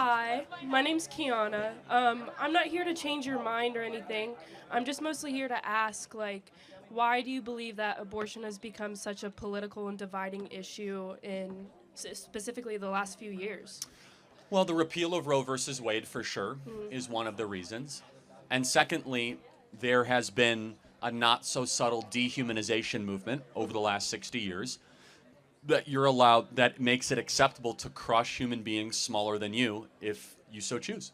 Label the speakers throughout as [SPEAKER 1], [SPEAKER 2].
[SPEAKER 1] Hi, my name's Kiana. I'm not here to change your mind or anything. I'm just mostly here to ask, like, why do you believe that abortion has become such a political and dividing issue in specifically the last few years?
[SPEAKER 2] Well, the repeal of Roe versus Wade for sure is one of the reasons. And secondly, there has been a not so subtle dehumanization movement over the last 60 years that makes it acceptable to crush human beings smaller than you if you so choose.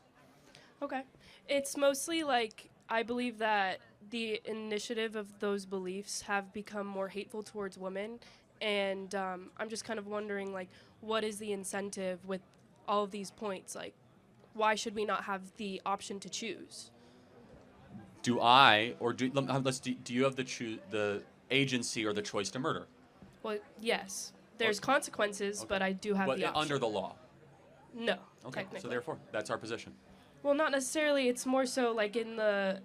[SPEAKER 1] Okay. It's mostly like I believe that the initiative of those beliefs have become more hateful towards women. And I'm just kind of wondering, like, what is the incentive with all of these points? Like, why should we not have the option to choose?
[SPEAKER 2] Do I or do let's do you have the agency or the choice to murder?
[SPEAKER 1] Well, yes. There's consequences,
[SPEAKER 2] Okay.
[SPEAKER 1] but I do have
[SPEAKER 2] But
[SPEAKER 1] the option.
[SPEAKER 2] under the law.
[SPEAKER 1] No,
[SPEAKER 2] Okay.
[SPEAKER 1] technically.
[SPEAKER 2] So therefore, that's our position.
[SPEAKER 1] Well, not necessarily. It's more so like in the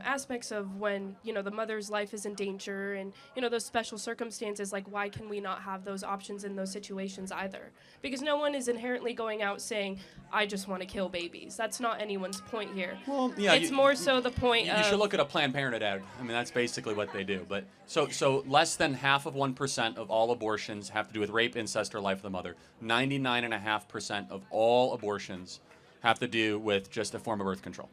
[SPEAKER 1] aspects of when, the mother's life is in danger and, those special circumstances, like why can we not have those options in those situations either? Because no one is inherently going out saying, I just want to kill babies. That's not anyone's point here.
[SPEAKER 2] Well, yeah,
[SPEAKER 1] it's more so the point
[SPEAKER 2] You
[SPEAKER 1] of...
[SPEAKER 2] should look at a Planned Parenthood ad. I mean, that's basically what they do. But so less than half of 1% of all abortions have to do with rape, incest, or life of the mother. 99.5% of all abortions have to do with just a form of birth control.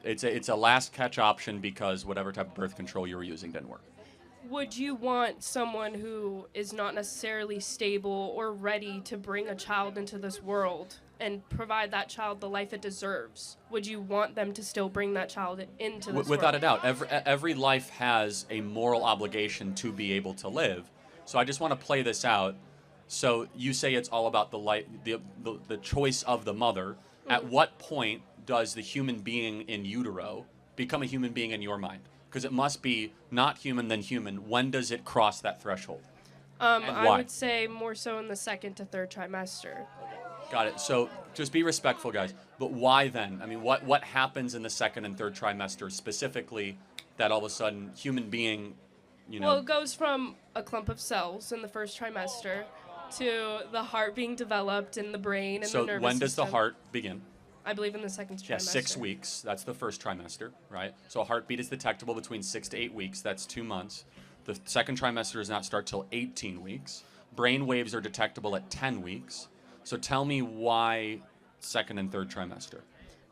[SPEAKER 2] It's a last catch option because whatever type of birth control you were using didn't work.
[SPEAKER 1] Would you want someone who is not necessarily stable or ready to bring a child into this world and provide that child the life it deserves? Would you want them to still bring that child into this
[SPEAKER 2] Without a
[SPEAKER 1] world?
[SPEAKER 2] doubt, every life has a moral obligation to be able to live. So I just want to play this out. So you say it's all about the choice of the mother. At what point does the human being in utero become a human being in your mind? Because it must be not human than human. When does it cross that threshold? And
[SPEAKER 1] I
[SPEAKER 2] why?
[SPEAKER 1] would say more so in the second to third trimester.
[SPEAKER 2] Got it. So just be respectful, guys. But why then? I mean, what happens in the second and third trimester specifically that all of a sudden human being,
[SPEAKER 1] Well, it goes from a clump of cells in the first trimester to the heart being developed in the brain and
[SPEAKER 2] so
[SPEAKER 1] the nervous
[SPEAKER 2] when does the
[SPEAKER 1] system.
[SPEAKER 2] heart begin?
[SPEAKER 1] I believe in the second trimester.
[SPEAKER 2] Yeah, 6 weeks. That's the first trimester, right? So a heartbeat is detectable between 6 to 8 weeks. That's 2 months. The second trimester does not start till 18 weeks. Brain waves are detectable at 10 weeks. So tell me why second and third trimester.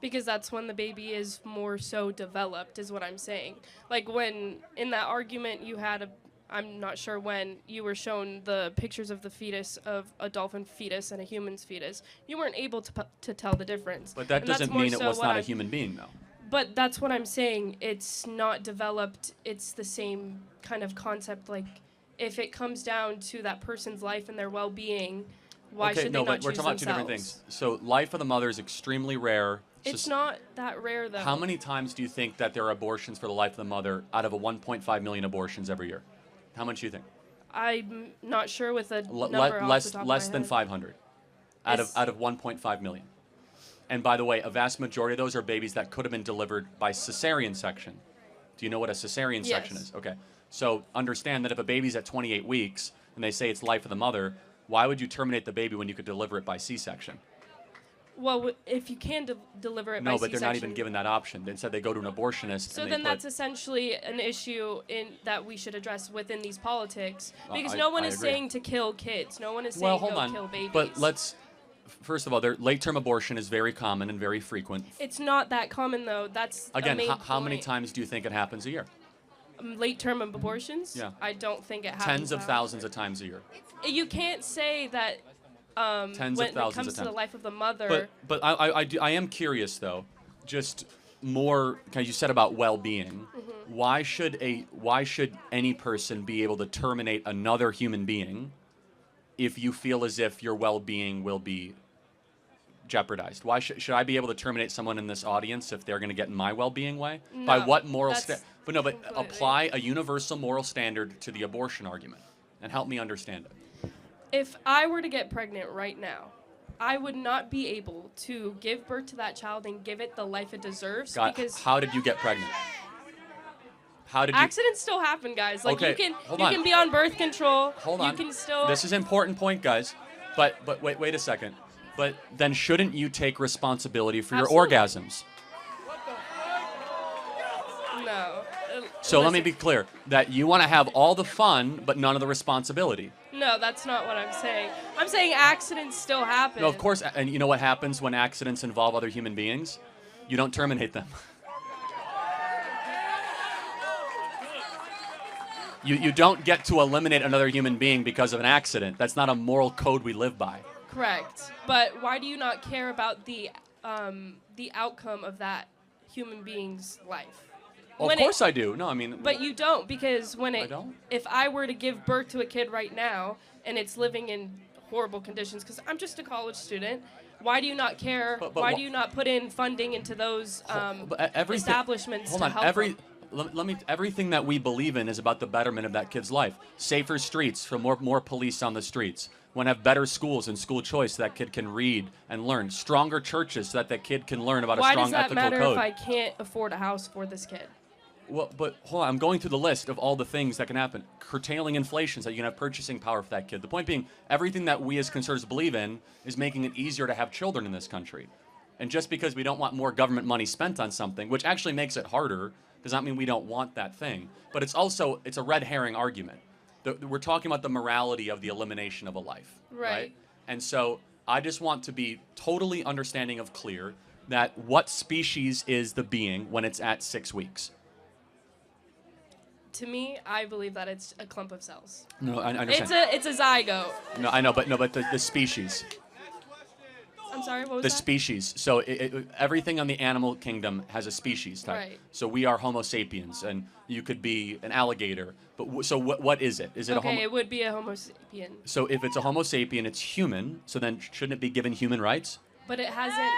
[SPEAKER 1] Because that's when the baby is more so developed, is what I'm saying. Like when in that argument you had I'm not sure when you were shown the pictures of the fetus of a dolphin fetus and a human's fetus. You weren't able to tell the difference.
[SPEAKER 2] But that
[SPEAKER 1] And that's
[SPEAKER 2] doesn't
[SPEAKER 1] more
[SPEAKER 2] mean it
[SPEAKER 1] so
[SPEAKER 2] was
[SPEAKER 1] what
[SPEAKER 2] not a
[SPEAKER 1] I'm-
[SPEAKER 2] human being, though.
[SPEAKER 1] But that's what I'm saying. It's not developed. It's the same kind of concept. Like if it comes down to that person's life and their well-being, why
[SPEAKER 2] Okay,
[SPEAKER 1] should
[SPEAKER 2] no,
[SPEAKER 1] they not
[SPEAKER 2] but we're
[SPEAKER 1] choose
[SPEAKER 2] talking about two different
[SPEAKER 1] themselves?
[SPEAKER 2] things. So life of the mother is extremely rare.
[SPEAKER 1] It's not that rare though.
[SPEAKER 2] How many times do you think that there are abortions for the life of the mother out of a 1.5 million abortions every year? How much do you think?
[SPEAKER 1] I'm not sure with a
[SPEAKER 2] L-
[SPEAKER 1] number off
[SPEAKER 2] less
[SPEAKER 1] the top of
[SPEAKER 2] less
[SPEAKER 1] my
[SPEAKER 2] than
[SPEAKER 1] head.
[SPEAKER 2] 500 out of
[SPEAKER 1] It's-
[SPEAKER 2] out of 1.5 million. And by the way, a vast majority of those are babies that could have been delivered by cesarean section. Do you know what a cesarean section
[SPEAKER 1] Yes.
[SPEAKER 2] is? Okay. So understand that if a baby's at 28 weeks and they say it's life of the mother, why would you terminate the baby when you could deliver it by C-section?
[SPEAKER 1] Well, if you can deliver it by
[SPEAKER 2] No, but
[SPEAKER 1] C-section.
[SPEAKER 2] they're not even given that option. Instead, they go to an abortionist.
[SPEAKER 1] So
[SPEAKER 2] and
[SPEAKER 1] then
[SPEAKER 2] they
[SPEAKER 1] that's essentially an issue that we should address within these politics because
[SPEAKER 2] I-
[SPEAKER 1] no one
[SPEAKER 2] I
[SPEAKER 1] is
[SPEAKER 2] agree.
[SPEAKER 1] saying to kill kids. No one is saying
[SPEAKER 2] well, hold
[SPEAKER 1] go
[SPEAKER 2] on.
[SPEAKER 1] kill babies.
[SPEAKER 2] But first of all, late-term abortion is very common and very frequent.
[SPEAKER 1] It's not that common though. That's a
[SPEAKER 2] Again,
[SPEAKER 1] main
[SPEAKER 2] how many
[SPEAKER 1] point.
[SPEAKER 2] times do you think it happens a year?
[SPEAKER 1] Late-term abortions?
[SPEAKER 2] Yeah.
[SPEAKER 1] I don't think it happens.
[SPEAKER 2] Tens of
[SPEAKER 1] that
[SPEAKER 2] thousands of times a year.
[SPEAKER 1] You can't say that
[SPEAKER 2] Tens
[SPEAKER 1] when
[SPEAKER 2] of thousands
[SPEAKER 1] it comes
[SPEAKER 2] of
[SPEAKER 1] to the
[SPEAKER 2] times.
[SPEAKER 1] life of the mother.
[SPEAKER 2] But I am curious though, just more because you said about well-being.
[SPEAKER 1] Mm-hmm.
[SPEAKER 2] Why should any person be able to terminate another human being if you feel as if your well-being will be jeopardized? Why should I be able to terminate someone in this audience if they're going to get in my well-being way? By
[SPEAKER 1] No,
[SPEAKER 2] what moral
[SPEAKER 1] that's
[SPEAKER 2] But
[SPEAKER 1] completely-
[SPEAKER 2] apply a universal moral standard to the abortion argument and help me understand it.
[SPEAKER 1] If I were to get pregnant right now, I would not be able to give birth to that child and give it the life it deserves because
[SPEAKER 2] How did you get pregnant? How did you?
[SPEAKER 1] accidents still happen, guys. Like
[SPEAKER 2] Okay,
[SPEAKER 1] you can
[SPEAKER 2] hold
[SPEAKER 1] you
[SPEAKER 2] on.
[SPEAKER 1] can be on birth control.
[SPEAKER 2] Hold on.
[SPEAKER 1] You can still
[SPEAKER 2] This is an important point, guys. But wait a second. But then shouldn't you take responsibility for your
[SPEAKER 1] Absolutely.
[SPEAKER 2] orgasms?
[SPEAKER 1] No.
[SPEAKER 2] So let me
[SPEAKER 1] Listen,
[SPEAKER 2] be clear that you want to have all the fun, but none of the responsibility.
[SPEAKER 1] no, that's not what I'm saying. I'm saying accidents still happen.
[SPEAKER 2] No, of course. And you know what happens when accidents involve other human beings? You don't terminate them. You don't get to eliminate another human being because of an accident. That's not a moral code we live by.
[SPEAKER 1] Correct. But why do you not care about the outcome of that human being's life?
[SPEAKER 2] Well, of course I do. No, I mean.
[SPEAKER 1] But you don't, because
[SPEAKER 2] I don't?
[SPEAKER 1] if I were to give birth to a kid right now and it's living in horrible conditions, because I'm just a college student, why do you not care?
[SPEAKER 2] But
[SPEAKER 1] why do you not put in funding into those establishments
[SPEAKER 2] Hold
[SPEAKER 1] to
[SPEAKER 2] on.
[SPEAKER 1] help them?
[SPEAKER 2] Everything that we believe in is about the betterment of that kid's life. Safer streets, for more police on the streets. Want to have better schools and school choice so that kid can read and learn. Stronger churches so that that kid can learn about a strong ethical code.
[SPEAKER 1] Why does that matter if I can't afford a house for this kid?
[SPEAKER 2] Well, but hold on, I'm going through the list of all the things that can happen. Curtailing inflation so that you can have purchasing power for that kid. The point being, everything that we as conservatives believe in is making it easier to have children in this country. And just because we don't want more government money spent on something, which actually makes it harder, does not mean we don't want that thing. But it's a red herring argument. We're talking about the morality of the elimination of a life.
[SPEAKER 1] Right.
[SPEAKER 2] And so I just want to be totally understanding of clear that what species is the being when it's at 6 weeks?
[SPEAKER 1] To me, I believe that it's a clump of cells.
[SPEAKER 2] No, I understand.
[SPEAKER 1] It's a zygote.
[SPEAKER 2] No, I know, but the species.
[SPEAKER 1] I'm sorry, what was
[SPEAKER 2] The
[SPEAKER 1] that?
[SPEAKER 2] species. So everything on the animal kingdom has a species type.
[SPEAKER 1] Right.
[SPEAKER 2] So we are Homo sapiens, and you could be an alligator. But so what is it? Is it a
[SPEAKER 1] Okay,
[SPEAKER 2] Homo?
[SPEAKER 1] it would be a Homo sapien.
[SPEAKER 2] So if it's a Homo sapien, it's human. So then shouldn't it be given human rights?
[SPEAKER 1] But it hasn't.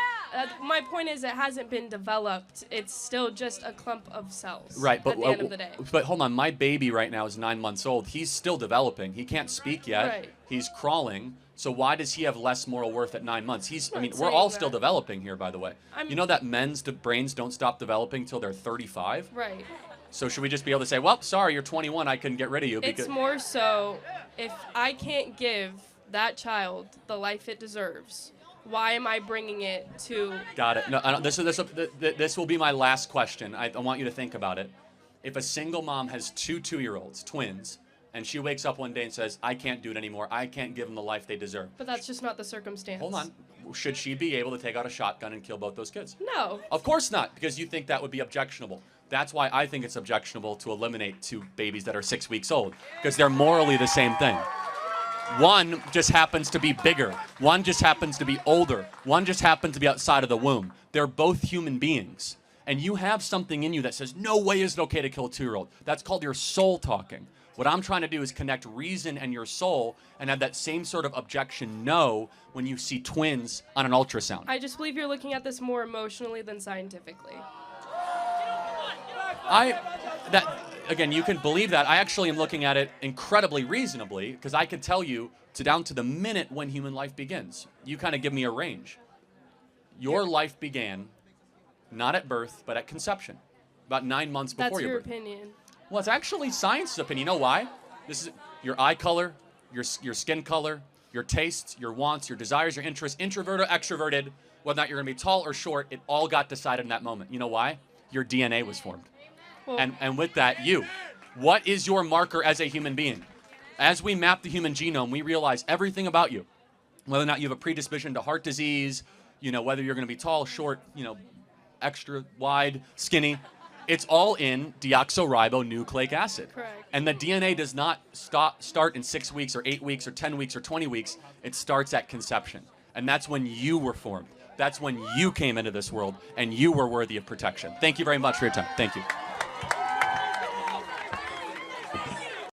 [SPEAKER 1] My point is, it hasn't been developed. It's still just a clump of cells.
[SPEAKER 2] Right, but
[SPEAKER 1] at the end of the day.
[SPEAKER 2] But hold on, my baby right now is 9 months old. He's still developing. He can't speak yet.
[SPEAKER 1] Right.
[SPEAKER 2] He's crawling. So why does he have less moral worth at 9 months?
[SPEAKER 1] I'm not
[SPEAKER 2] We're
[SPEAKER 1] saying
[SPEAKER 2] all
[SPEAKER 1] that.
[SPEAKER 2] still developing here, by the way. You know that men's brains don't stop developing till they're 35.
[SPEAKER 1] Right.
[SPEAKER 2] So should we just be able to say, well, sorry, you're 21, I couldn't get rid of you?
[SPEAKER 1] It's more so, if I can't give that child the life it deserves, why am I bringing it to?
[SPEAKER 2] Got it. No, this will be my last question. I want you to think about it. If a single mom has two 2-year-olds, twins, and she wakes up one day and says, I can't do it anymore, I can't give them the life they deserve.
[SPEAKER 1] But that's just not the circumstance.
[SPEAKER 2] Hold on. Should she be able to take out a shotgun and kill both those kids?
[SPEAKER 1] No.
[SPEAKER 2] Of course not, because you think that would be objectionable. That's why I think it's objectionable to eliminate 2 babies that are 6 weeks old, because they're morally the same thing. One just happens to be bigger. One just happens to be older. One just happens to be outside of the womb. They're both human beings. And you have something in you that says, no way is it okay to kill a 2-year-old. That's called your soul talking. What I'm trying to do is connect reason and your soul and have that same sort of objection no when you see twins on an ultrasound.
[SPEAKER 1] I just believe you're looking at this more emotionally than scientifically.
[SPEAKER 2] Again, you can believe that. I actually am looking at it incredibly reasonably because I can tell you down to the minute when human life begins. You kind of give me a range. Your life began not at birth, but at conception, about 9 months before
[SPEAKER 1] That's
[SPEAKER 2] your
[SPEAKER 1] your
[SPEAKER 2] birth.
[SPEAKER 1] opinion.
[SPEAKER 2] Well, it's actually science's opinion. You know why? This is your eye color, your skin color, your tastes, your wants, your desires, your interests, introverted or extroverted, whether or not you're going to be tall or short, it all got decided in that moment. You know why? Your DNA was formed.
[SPEAKER 1] Well,
[SPEAKER 2] And with that, what is your marker as a human being? As we map the human genome, we realize everything about you, whether or not you have a predisposition to heart disease, whether you're going to be tall, short, extra wide, skinny. It's all in deoxyribonucleic acid.
[SPEAKER 1] Correct.
[SPEAKER 2] And the DNA does not start in 6 weeks or 8 weeks or 10 weeks or 20 weeks. It starts at conception. And that's when you were formed. That's when you came into this world and you were worthy of protection. Thank you very much for your time. Thank you.